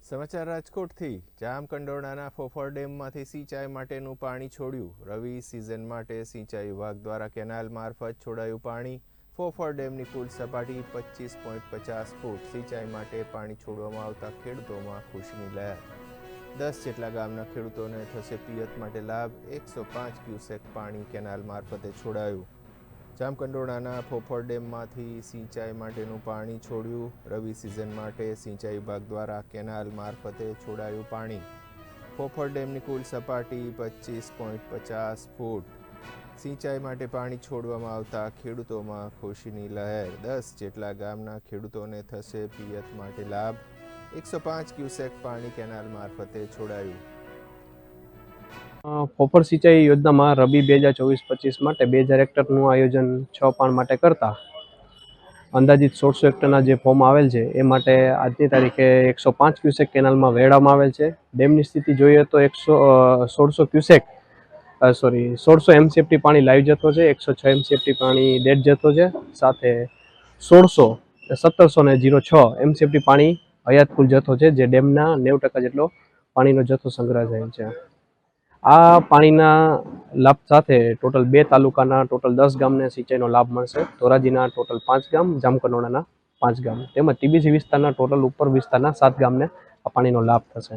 સમાચાર રાજકોટથી જામકંડોરણાના ફોફર ડેમમાંથી સિંચાઈ માટેનું પાણી છોડ્યું। રવિ સિઝન માટે સિંચાઈ વિભાગ દ્વારા કેનાલ મારફત છોડાયું પાણી। ફોફર ડેમની કુલ સપાટી 25.50 ફૂટ। સિંચાઈ માટે પાણી છોડવામાં આવતા ખેડૂતોમાં ખુશીની લહેર। 10 જેટલા ગામના ખેડૂતોને થશે પિયત માટે લાભ। 105 ક્યુસેક પાણી કેનાલ મારફતે છોડાયું। જામકંડોરણાના ફોફર ડેમમાંથી સિંચાઈ માટેનું પાણી છોડ્યું। રવિ સિઝન માટે સિંચાઈ વિભાગ દ્વારા કેનાલ મારફતે છોડાયું પાણી। ફોફર ડેમની કુલ સપાટી 25.50 ફૂટ। સિંચાઈ માટે પાણી છોડવામાં આવતા ખેડૂતોમાં ખુશીની લહેર। 10 જેટલા ગામના ખેડૂતોને થશે પિયત માટે લાભ। 105 ક્યુસેક પાણી કેનાલ મારફતે છોડાયું। ફોફર સિંચાઈ યોજનામાં રબી 2024-25 માટે 2000 હેક્ટરનું આયોજન 6 પાણ માટે કરતા અંદાજિત 1600 હેક્ટરના જે ફોર્મ આવેલ છે એ માટે આજની તારીખે 105 ક્યુસેક કેનાલમાં વેડવામાં આવેલ છે। ડેમની સ્થિતિ જોઈએ તો 1600 એમસીએફટી પાણી લાઈવ જથ્થો છે, 106 એમસીએફટી પાણી ડેડ જથ્થો છે, સાથે 1706 એમસીએફટી પાણી હયાત કુલ જથ્થો છે, જે ડેમના 90% જેટલો પાણીનો જથ્થો સંગ્રહ થયેલ છે। આ પાણીના લાભ સાથે ટોટલ 2 તાલુકાના ટોટલ 10 ગામને સિંચાઈનો લાભ મળશે। ધોરાજીના ટોટલ 5 ગામ, જામકંડોરણાના 5 ગામ તેમજ ટીબીસી વિસ્તારના ટોટલ ઉપર વિસ્તારના 7 ગામને આ પાણીનો લાભ થશે।